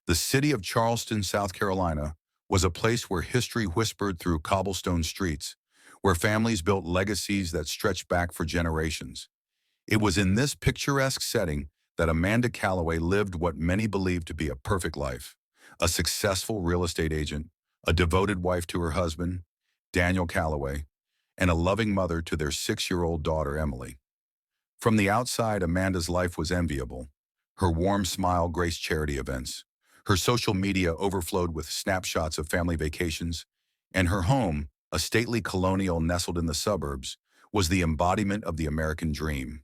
The city of Charleston, South Carolina, was a place where history whispered through cobblestone streets, where families built legacies that stretched back for generations. It was in this picturesque setting that Amanda Calloway lived what many believed to be a perfect life. A successful real estate agent, a devoted wife to her husband, Daniel Calloway, and a loving mother to their 6-year-old daughter, Emily. From the outside, Amanda's life was enviable. Her warm smile graced charity events. Her social media overflowed with snapshots of family vacations, and her home, a stately colonial nestled in the suburbs, was the embodiment of the American dream.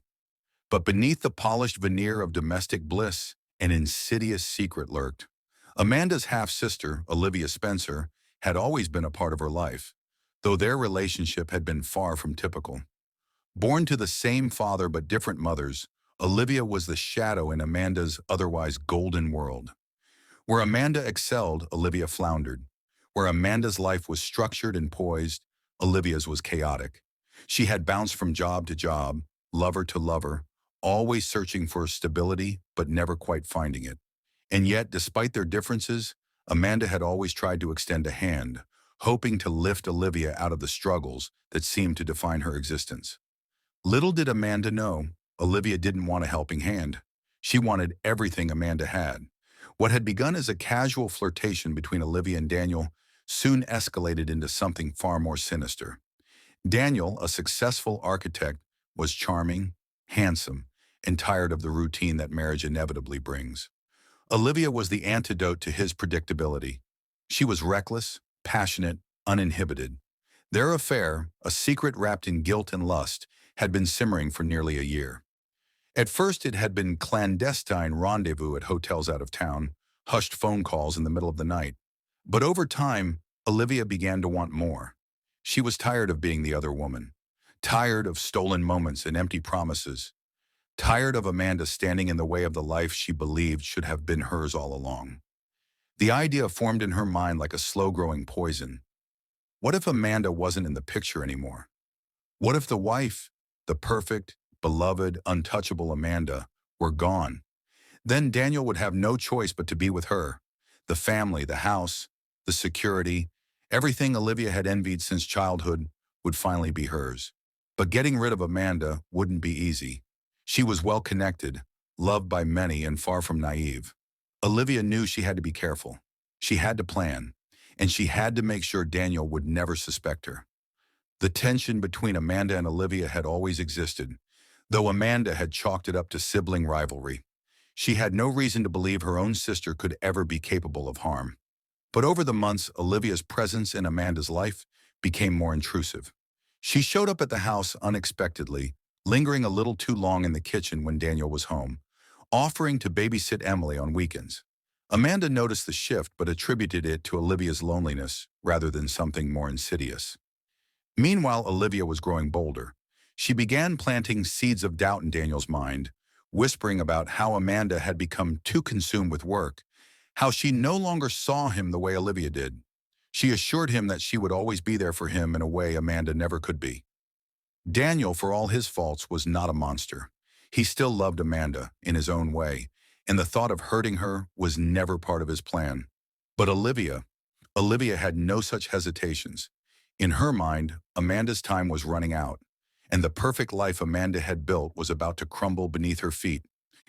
But beneath the polished veneer of domestic bliss, an insidious secret lurked. Amanda's half-sister, Olivia Spencer, had always been a part of her life, though their relationship had been far from typical. Born to the same father but different mothers, Olivia was the shadow in Amanda's otherwise golden world. Where Amanda excelled, Olivia floundered. Where Amanda's life was structured and poised, Olivia's was chaotic. She had bounced from job to job, lover to lover, always searching for stability but never quite finding it. And yet, despite their differences, Amanda had always tried to extend a hand, hoping to lift Olivia out of the struggles that seemed to define her existence. Little did Amanda know, Olivia didn't want a helping hand. She wanted everything Amanda had. What had begun as a casual flirtation between Olivia and Daniel soon escalated into something far more sinister. Daniel, a successful architect, was charming, handsome, and tired of the routine that marriage inevitably brings. Olivia was the antidote to his predictability. She was reckless, passionate, uninhibited. Their affair, a secret wrapped in guilt and lust, had been simmering for nearly a year. At first, it had been clandestine rendezvous at hotels out of town, hushed phone calls in the middle of the night. But over time, Olivia began to want more. She was tired of being the other woman, tired of stolen moments and empty promises, tired of Amanda standing in the way of the life she believed should have been hers all along. The idea formed in her mind like a slow-growing poison. What if Amanda wasn't in the picture anymore? What if the wife, the perfect, beloved, untouchable Amanda, were gone? Then Daniel would have no choice but to be with her. The family, the house, the security, everything Olivia had envied since childhood would finally be hers. But getting rid of Amanda wouldn't be easy. She was well-connected, loved by many, and far from naive. Olivia knew she had to be careful. She had to plan, and she had to make sure Daniel would never suspect her. The tension between Amanda and Olivia had always existed, though Amanda had chalked it up to sibling rivalry. She had no reason to believe her own sister could ever be capable of harm. But over the months, Olivia's presence in Amanda's life became more intrusive. She showed up at the house unexpectedly, lingering a little too long in the kitchen when Daniel was home, offering to babysit Emily on weekends. Amanda noticed the shift but attributed it to Olivia's loneliness rather than something more insidious. Meanwhile, Olivia was growing bolder. She began planting seeds of doubt in Daniel's mind, whispering about how Amanda had become too consumed with work, how she no longer saw him the way Olivia did. She assured him that she would always be there for him in a way Amanda never could be. Daniel, for all his faults, was not a monster. He still loved Amanda in his own way, and the thought of hurting her was never part of his plan. But Olivia had no such hesitations. In her mind, Amanda's time was running out, and the perfect life Amanda had built was about to crumble beneath her feet.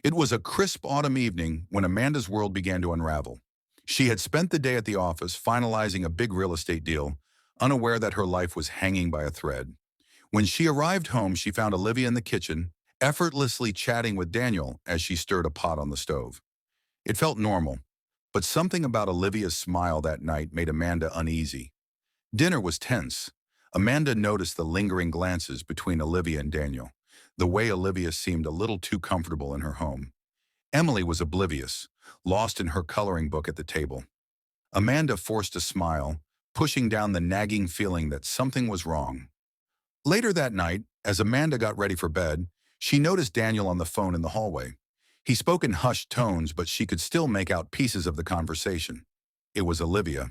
It was a crisp autumn evening when Amanda's world began to unravel. She had spent the day at the office finalizing a big real estate deal, unaware that her life was hanging by a thread. When she arrived home, she found Olivia in the kitchen, effortlessly chatting with Daniel as she stirred a pot on the stove. It felt normal, but something about Olivia's smile that night made Amanda uneasy. Dinner was tense. Amanda noticed the lingering glances between Olivia and Daniel, the way Olivia seemed a little too comfortable in her home. Emily was oblivious, lost in her coloring book at the table. Amanda forced a smile, pushing down the nagging feeling that something was wrong. Later that night, as Amanda got ready for bed, she noticed Daniel on the phone in the hallway. He spoke in hushed tones, but she could still make out pieces of the conversation. It was Olivia.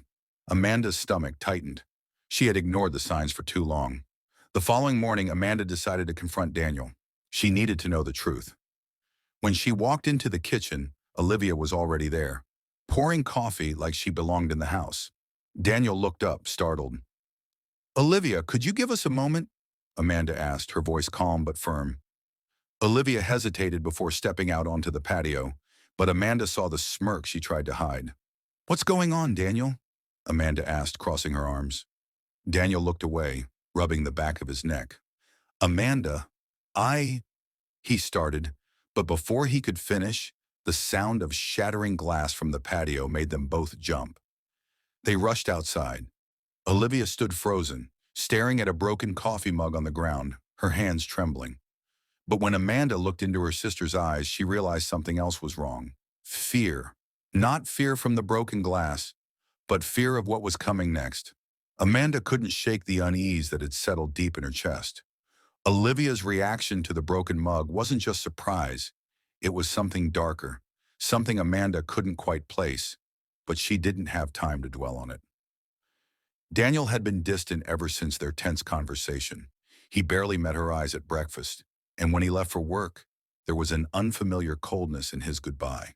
Amanda's stomach tightened. She had ignored the signs for too long. The following morning, Amanda decided to confront Daniel. She needed to know the truth. When she walked into the kitchen, Olivia was already there. pouring coffee like she belonged in the house. Daniel looked up, startled. "Olivia, could you give us a moment?" Amanda asked, her voice calm but firm. Olivia hesitated before stepping out onto the patio, but Amanda saw the smirk she tried to hide. "What's going on, Daniel?" Amanda asked, crossing her arms. Daniel looked away, rubbing the back of his neck. "Amanda, he started, but before he could finish, the sound of shattering glass from the patio made them both jump. They rushed outside. Olivia stood frozen, staring at a broken coffee mug on the ground, her hands trembling. But when Amanda looked into her sister's eyes, she realized something else was wrong. Fear. Not fear from the broken glass, but fear of what was coming next. Amanda couldn't shake the unease that had settled deep in her chest. Olivia's reaction to the broken mug wasn't just surprise. It was something darker, something Amanda couldn't quite place, but she didn't have time to dwell on it. Daniel had been distant ever since their tense conversation. He barely met her eyes at breakfast, and when he left for work, there was an unfamiliar coldness in his goodbye.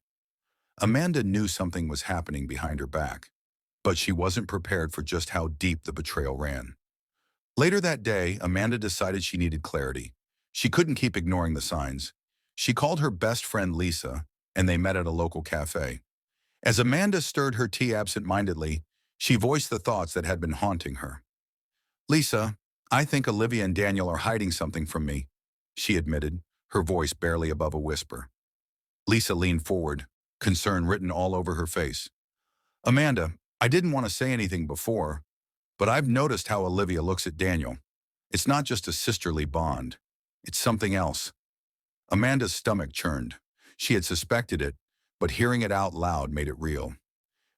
Amanda knew something was happening behind her back, but she wasn't prepared for just how deep the betrayal ran. Later that day, Amanda decided she needed clarity. She couldn't keep ignoring the signs. She called her best friend Lisa, and they met at a local cafe. As Amanda stirred her tea absent-mindedly, she voiced the thoughts that had been haunting her. "Lisa, I think Olivia and Daniel are hiding something from me," she admitted, her voice barely above a whisper. Lisa leaned forward, concern written all over her face. "Amanda, I didn't want to say anything before, but I've noticed how Olivia looks at Daniel. It's not just a sisterly bond. It's something else." Amanda's stomach churned. She had suspected it, but hearing it out loud made it real.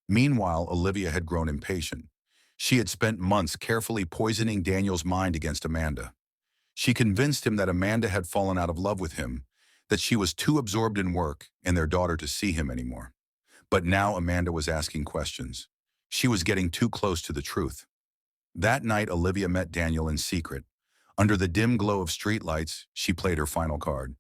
Meanwhile, Olivia had grown impatient. She had spent months carefully poisoning Daniel's mind against Amanda. She convinced him that Amanda had fallen out of love with him, that she was too absorbed in work and their daughter to see him anymore. But now Amanda was asking questions. She was getting too close to the truth. That night, Olivia met Daniel in secret. Under the dim glow of streetlights, she played her final card.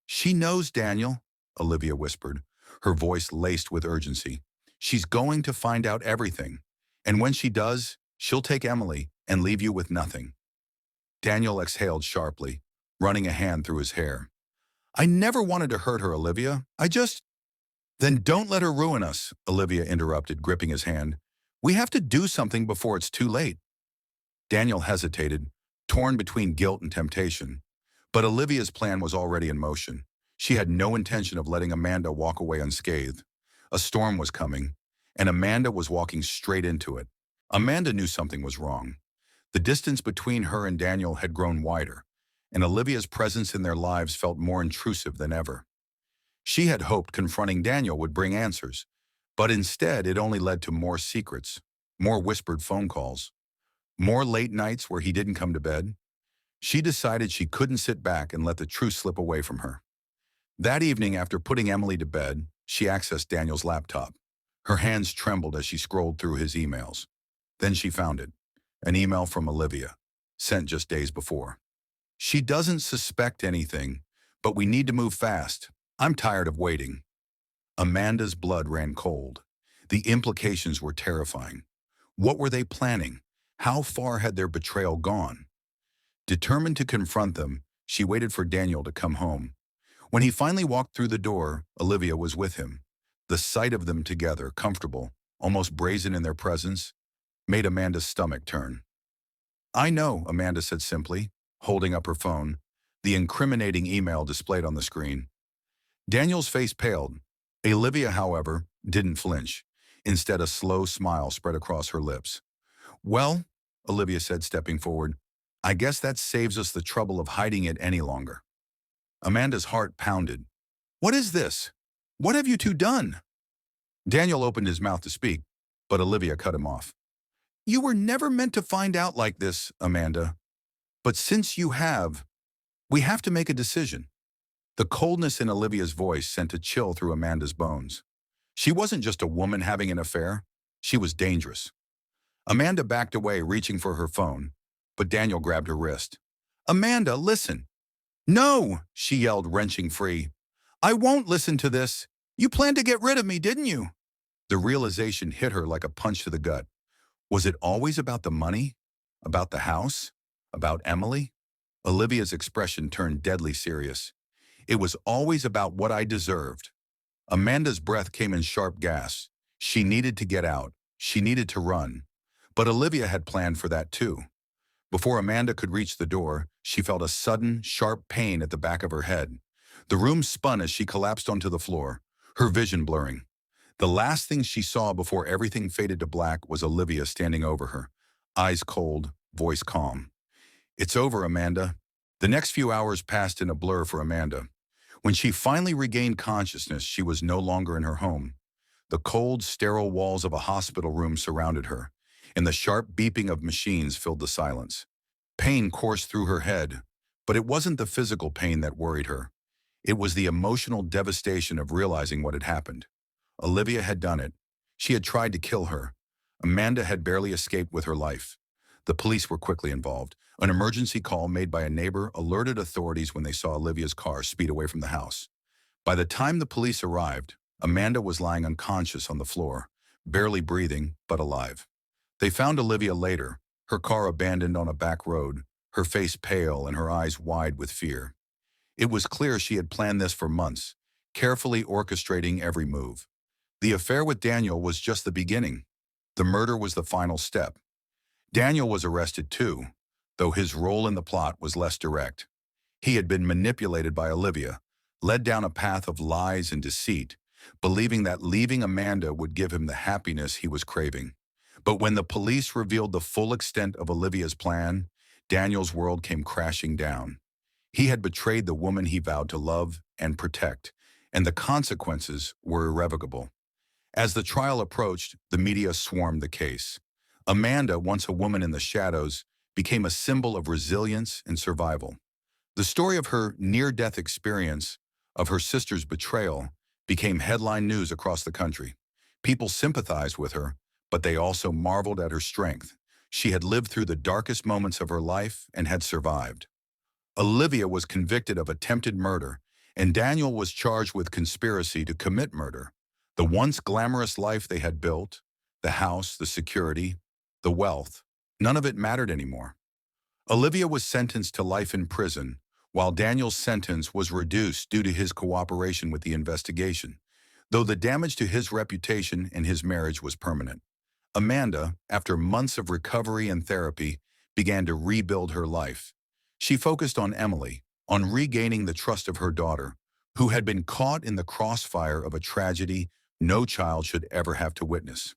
"She knows, Daniel," Olivia whispered, her voice laced with urgency. "She's going to find out everything. And when she does, she'll take Emily and leave you with nothing." Daniel exhaled sharply, running a hand through his hair. "I never wanted to hurt her, Olivia. Then don't let her ruin us," Olivia interrupted, gripping his hand. "We have to do something before it's too late." Daniel hesitated, torn between guilt and temptation. But Olivia's plan was already in motion. She had no intention of letting Amanda walk away unscathed. A storm was coming, and Amanda was walking straight into it. Amanda knew something was wrong. The distance between her and Daniel had grown wider, and Olivia's presence in their lives felt more intrusive than ever. She had hoped confronting Daniel would bring answers, but instead it only led to more secrets, more whispered phone calls, more late nights where he didn't come to bed. She decided she couldn't sit back and let the truth slip away from her. That evening, after putting Emily to bed, she accessed Daniel's laptop. Her hands trembled as she scrolled through his emails. Then she found it, an email from Olivia, sent just days before. "She doesn't suspect anything, but we need to move fast. I'm tired of waiting." Amanda's blood ran cold. The implications were terrifying. What were they planning? How far had their betrayal gone? Determined to confront them, she waited for Daniel to come home. When he finally walked through the door, Olivia was with him. The sight of them together, comfortable, almost brazen in their presence, made Amanda's stomach turn. "I know," Amanda said simply, holding up her phone, the incriminating email displayed on the screen. Daniel's face paled. Olivia, however, didn't flinch. Instead, a slow smile spread across her lips. "Well," Olivia said, stepping forward, "I guess that saves us the trouble of hiding it any longer." Amanda's heart pounded. "What is this? What have you two done?" Daniel opened his mouth to speak, but Olivia cut him off. "You were never meant to find out like this, Amanda. But since you have, we have to make a decision." The coldness in Olivia's voice sent a chill through Amanda's bones. She wasn't just a woman having an affair. She was dangerous. Amanda backed away, reaching for her phone, but Daniel grabbed her wrist. "Amanda, listen." "No," she yelled, wrenching free. "I won't listen to this. You planned to get rid of me, didn't you?" The realization hit her like a punch to the gut. Was it always about the money? About the house? About Emily? Olivia's expression turned deadly serious. It was always about what I deserved. Amanda's breath came in sharp gasps. She needed to get out. She needed to run. But Olivia had planned for that too. Before Amanda could reach the door, she felt a sudden, sharp pain at the back of her head. The room spun as she collapsed onto the floor, her vision blurring. The last thing she saw before everything faded to black was Olivia standing over her, eyes cold, voice calm. It's over, Amanda. The next few hours passed in a blur for Amanda. When she finally regained consciousness, she was no longer in her home. The cold, sterile walls of a hospital room surrounded her, and the sharp beeping of machines filled the silence. Pain coursed through her head, but it wasn't the physical pain that worried her. It was the emotional devastation of realizing what had happened. Olivia had done it. She had tried to kill her. Amanda had barely escaped with her life. The police were quickly involved. An emergency call made by a neighbor alerted authorities when they saw Olivia's car speed away from the house. By the time the police arrived, Amanda was lying unconscious on the floor, barely breathing, but alive. They found Olivia later, her car abandoned on a back road, her face pale and her eyes wide with fear. It was clear she had planned this for months, carefully orchestrating every move. The affair with Daniel was just the beginning. The murder was the final step. Daniel was arrested too, though his role in the plot was less direct. He had been manipulated by Olivia, led down a path of lies and deceit, believing that leaving Amanda would give him the happiness he was craving. But when the police revealed the full extent of Olivia's plan, Daniel's world came crashing down. He had betrayed the woman he vowed to love and protect, and the consequences were irrevocable. As the trial approached, the media swarmed the case. Amanda, once a woman in the shadows, became a symbol of resilience and survival. The story of her near-death experience, of her sister's betrayal, became headline news across the country. People sympathized with her, but they also marveled at her strength. She had lived through the darkest moments of her life and had survived. Olivia was convicted of attempted murder, and Daniel was charged with conspiracy to commit murder. The once glamorous life they had built, the house, the security, the wealth, none of it mattered anymore. Olivia was sentenced to life in prison, while Daniel's sentence was reduced due to his cooperation with the investigation, though the damage to his reputation and his marriage was permanent. Amanda, after months of recovery and therapy, began to rebuild her life. She focused on Emily, on regaining the trust of her daughter, who had been caught in the crossfire of a tragedy no child should ever have to witness.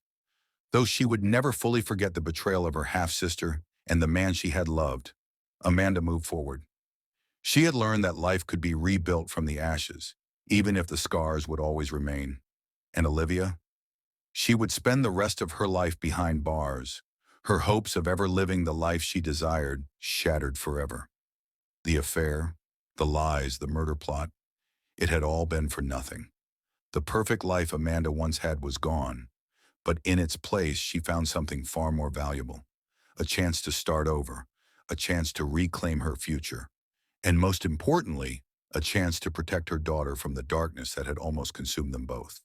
Though she would never fully forget the betrayal of her half-sister and the man she had loved, Amanda moved forward. She had learned that life could be rebuilt from the ashes, even if the scars would always remain. And Olivia? She would spend the rest of her life behind bars, her hopes of ever living the life she desired shattered forever. The affair, the lies, the murder plot, it had all been for nothing. The perfect life Amanda once had was gone, but in its place she found something far more valuable. A chance to start over, a chance to reclaim her future, and most importantly, a chance to protect her daughter from the darkness that had almost consumed them both.